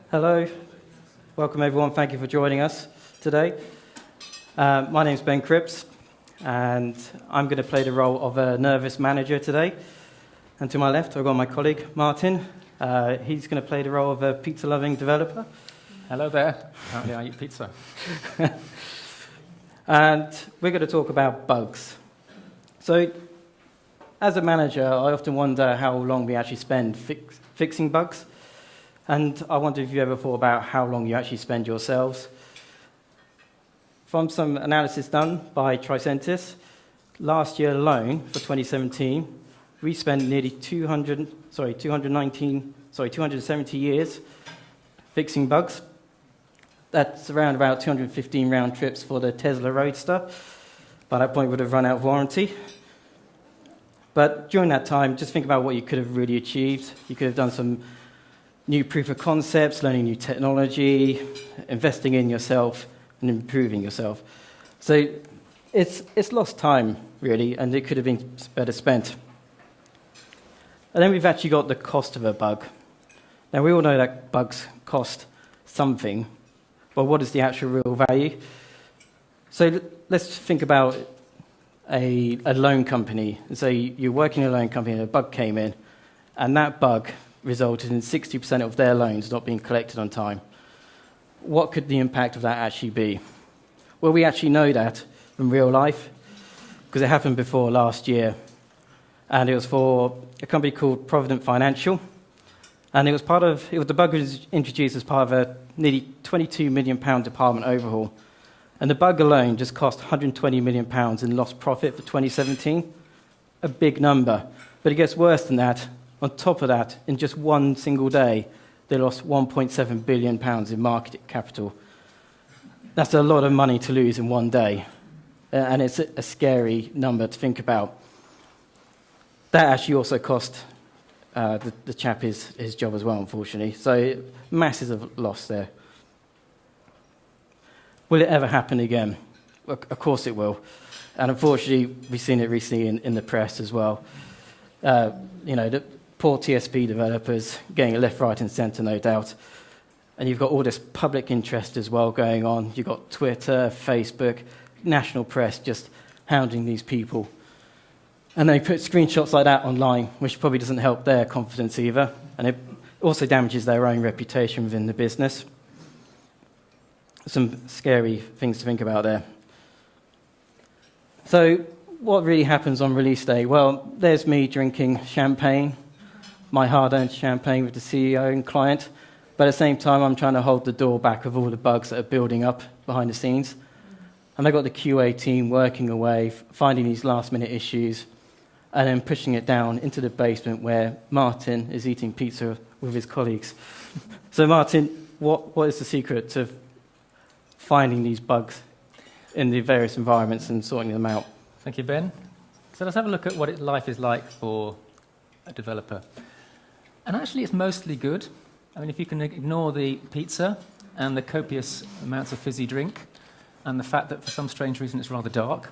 Hello, welcome everyone. Thank you for joining us today. My name's Ben Cripps, and I'm going to play the role of a nervous manager today. And to my left, I've got my colleague, Martin. He's going to play the role of a pizza-loving developer. Hello there. Apparently I eat pizza. And we're going to talk about bugs. So, as a manager, I often wonder how long we actually spend fixing bugs. And I wonder if you ever thought about how long you actually spend yourselves. From some analysis done by Tricentis, last year alone, for 2017, we spent nearly 270 years fixing bugs. That's around about 215 round trips for the Tesla Roadster. By that point, we would have run out of warranty. But during that time, just think about what you could have really achieved. You could have done some new proof of concepts, learning new technology, investing in yourself, and improving yourself. So it's lost time, really, and it could have been better spent. And then we've actually got the cost of a bug. Now, we all know that bugs cost something, but what is the actual real value? So let's think about a loan company. So you're working in a loan company and a bug came in, and that bug resulted in 60% of their loans not being collected on time. What could the impact of that actually be? Well, we actually know that from real life, because it happened before last year. And it was for a company called Provident Financial. And the bug was introduced as part of a nearly £22 million department overhaul. And the bug alone just cost £120 million in lost profit for 2017. A big number. But it gets worse than that. On top of that, in just one single day, they lost £1.7 billion in market capital. That's a lot of money to lose in one day. And it's a scary number to think about. That actually also cost the chap his job as well, unfortunately. So masses of loss there. Will it ever happen again? Well, of course it will. And unfortunately, we've seen it recently in the press as well. The poor TSP developers getting it left, right, and centre, no doubt. And you've got all this public interest as well going on. You've got Twitter, Facebook, national press just hounding these people. And they put screenshots like that online, which probably doesn't help their confidence either. And it also damages their own reputation within the business. Some scary things to think about there. So what really happens on release day? Well, there's me drinking champagne, my hard-earned champagne with the CEO and client. But at the same time, I'm trying to hold the door back of all the bugs that are building up behind the scenes. And I've got the QA team working away, finding these last-minute issues, and then pushing it down into the basement where Martin is eating pizza with his colleagues. So Martin, what is the secret to finding these bugs in the various environments and sorting them out? Thank you, Ben. So let's have a look at what life is like for a developer. And actually, it's mostly good. I mean, if you can ignore the pizza and the copious amounts of fizzy drink and the fact that for some strange reason it's rather dark.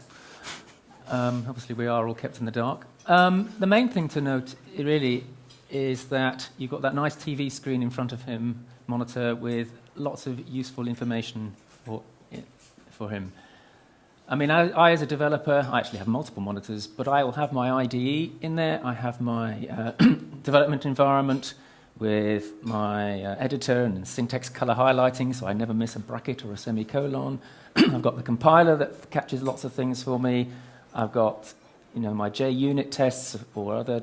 Obviously, we are all kept in the dark. The main thing to note, really, is that you've got that nice TV screen in front of him, monitor, with lots of useful information for him. I mean, I as a developer, I actually have multiple monitors, but I will have my IDE in there. I have my development environment with my editor and syntax color highlighting, so I never miss a bracket or a semicolon. I've got the compiler that catches lots of things for me. I've got, my JUnit tests or other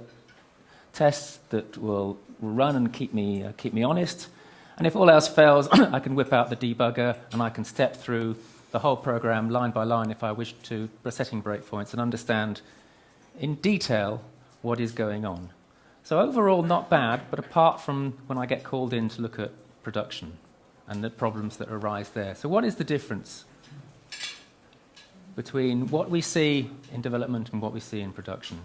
tests that will run and keep me honest. And if all else fails, I can whip out the debugger and I can step through the whole program line by line if I wish to, setting breakpoints and understand in detail what is going on. So overall, not bad, but apart from when I get called in to look at production and the problems that arise there. So what is the difference between what we see in development and what we see in production?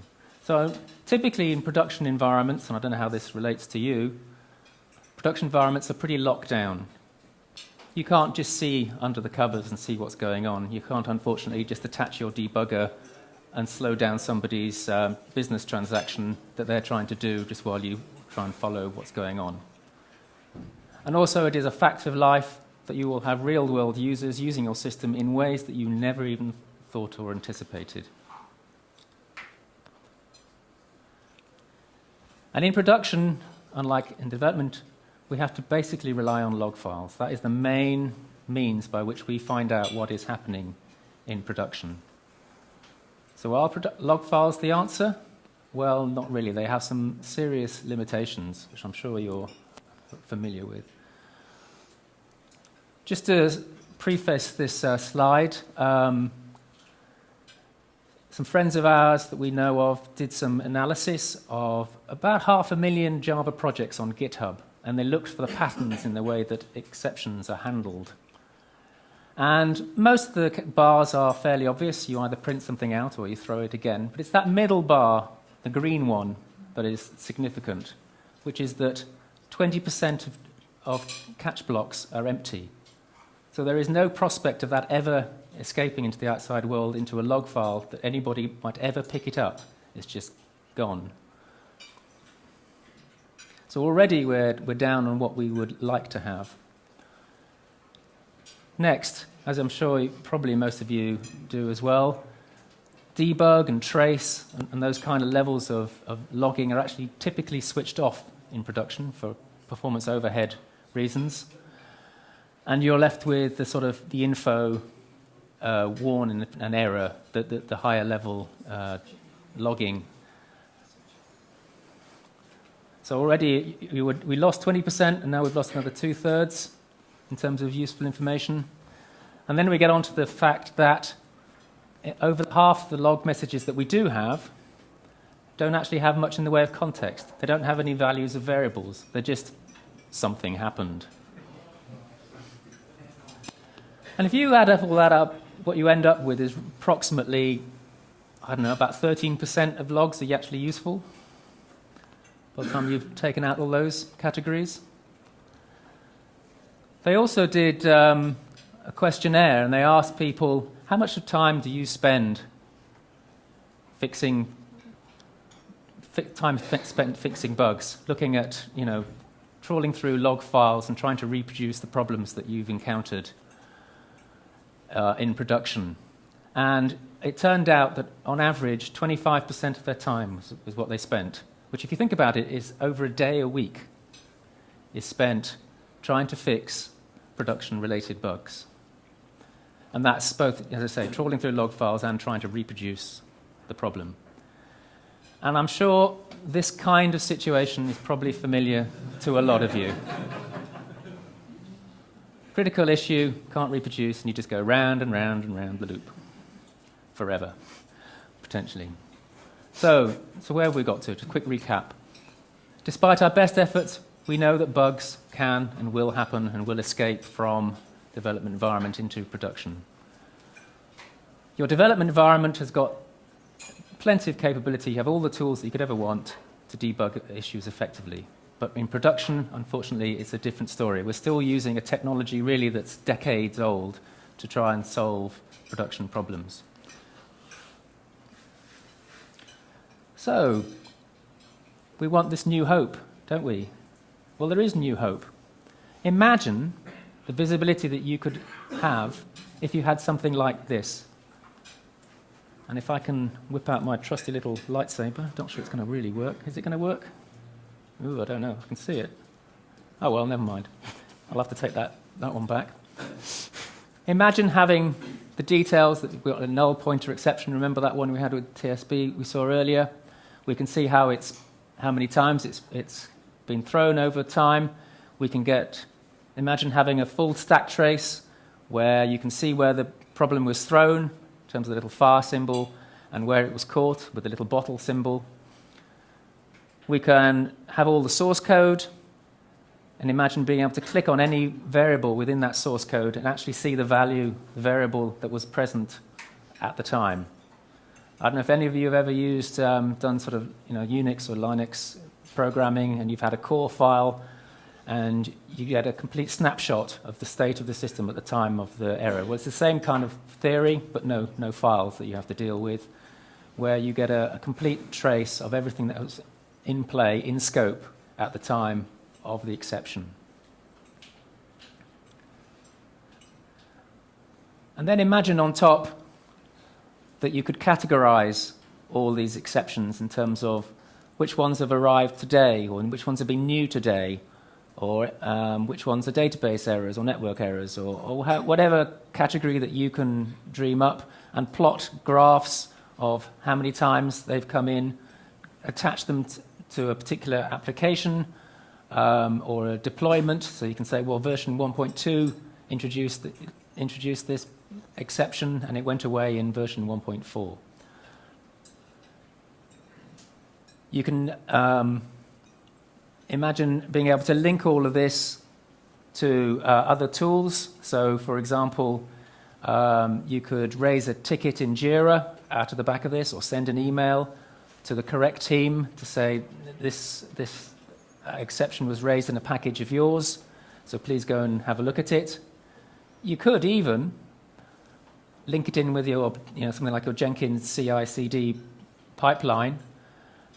So typically in production environments, and I don't know how this relates to you, production environments are pretty locked down. You can't just see under the covers and see what's going on. You can't, unfortunately, just attach your debugger and slow down somebody's business transaction that they're trying to do just while you try and follow what's going on. And also it is a fact of life that you will have real-world users using your system in ways that you never even thought or anticipated. And in production, unlike in development, we have to basically rely on log files. That is the main means by which we find out what is happening in production. So are log files the answer? Well, not really. They have some serious limitations, which I'm sure you're familiar with. Just to preface this slide, some friends of ours that we know of did some analysis of about 500,000 Java projects on GitHub, and they looked for the patterns in the way that exceptions are handled. And most of the bars are fairly obvious. You either print something out or you throw it again. But it's that middle bar, the green one, that is significant, which is that 20% of catch blocks are empty. So there is no prospect of that ever escaping into the outside world into a log file that anybody might ever pick it up. It's just gone. So already we're down on what we would like to have. Next, as I'm sure probably most of you do as well, debug and trace and those kind of levels of logging are actually typically switched off in production for performance overhead reasons. And you're left with the sort of the info warn in an error, the higher level logging. So already we lost 20%, and now we've lost another 2/3 in terms of useful information. And then we get on to the fact that over half the log messages that we do have don't actually have much in the way of context. They don't have any values of variables. They're just something happened. And if you add all that up, what you end up with is approximately, I don't know, about 13% of logs are actually useful by the time you've taken out all those categories. They also did a questionnaire, and they asked people, how much of time do you spend spent fixing bugs, looking at, trawling through log files and trying to reproduce the problems that you've encountered in production. And it turned out that on average 25% of their time was what they spent, which if you think about it is over a day a week is spent trying to fix production-related bugs. And that's both, as I say, trawling through log files and trying to reproduce the problem. And I'm sure this kind of situation is probably familiar to a lot of you. Critical issue, can't reproduce, and you just go round and round and round the loop. Forever, potentially. So where have we got to? Just a quick recap. Despite our best efforts, we know that bugs can and will happen and will escape from development environment into production. Your development environment has got plenty of capability. You have all the tools that you could ever want to debug issues effectively. But in production, unfortunately, it's a different story. We're still using a technology really that's decades old to try and solve production problems. So, we want this new hope, don't we? Well, there is new hope. Imagine the visibility that you could have if you had something like this. And if I can whip out my trusty little lightsaber, not sure it's going to really work. Is it going to work? Ooh, I don't know. I can see it. Oh, well, never mind. I'll have to take that one back. Imagine having the details that we've got a null pointer exception. Remember that one we had with TSB we saw earlier? We can see how many times it's been thrown over time. We can imagine having a full stack trace where you can see where the problem was thrown in terms of the little far symbol and where it was caught with the little bottle symbol. We can have all the source code and imagine being able to click on any variable within that source code and actually see the variable that was present at the time. I don't know if any of you have ever done sort of Unix or Linux programming, and you've had a core file and you get a complete snapshot of the state of the system at the time of the error. Well, it's the same kind of theory, but no files that you have to deal with, where you get a complete trace of everything that was in play, in scope, at the time of the exception. And then imagine on top that you could categorize all these exceptions in terms of which ones have arrived today, or which ones have been new today, or which ones are database errors or network errors, or whatever category that you can dream up, and plot graphs of how many times they've come in, attach them to a particular application or a deployment. So you can say, well, version 1.2 introduced this exception, and it went away in version 1.4. You can imagine being able to link all of this to other tools. So, for example, you could raise a ticket in Jira out of the back of this, or send an email to the correct team to say this exception was raised in a package of yours, so please go and have a look at it. You could even link it in with your, something like your Jenkins CI/CD pipeline,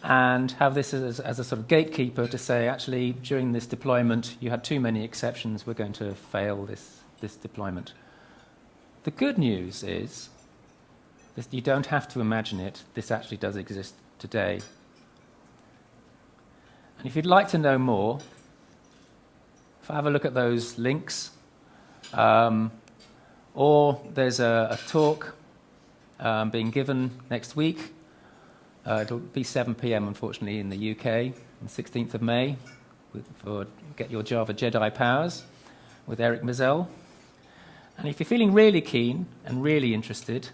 and have this as a sort of gatekeeper to say, actually, during this deployment, you had too many exceptions, we're going to fail this deployment. The good news is that you don't have to imagine it. This actually does exist today. And if you'd like to know more, if I have a look at those links, or there's a talk being given next week. It'll be 7 p.m. unfortunately in the UK on the 16th of May for Get Your Java Jedi Powers with Eric Mazel. And if you're feeling really keen and really interested,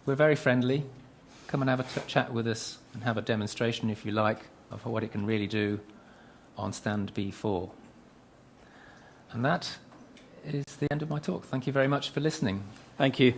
we're very friendly. Come and have a chat with us and have a demonstration, if you like, of what it can really do on Stand B4. And that is the end of my talk. Thank you very much for listening. Thank you.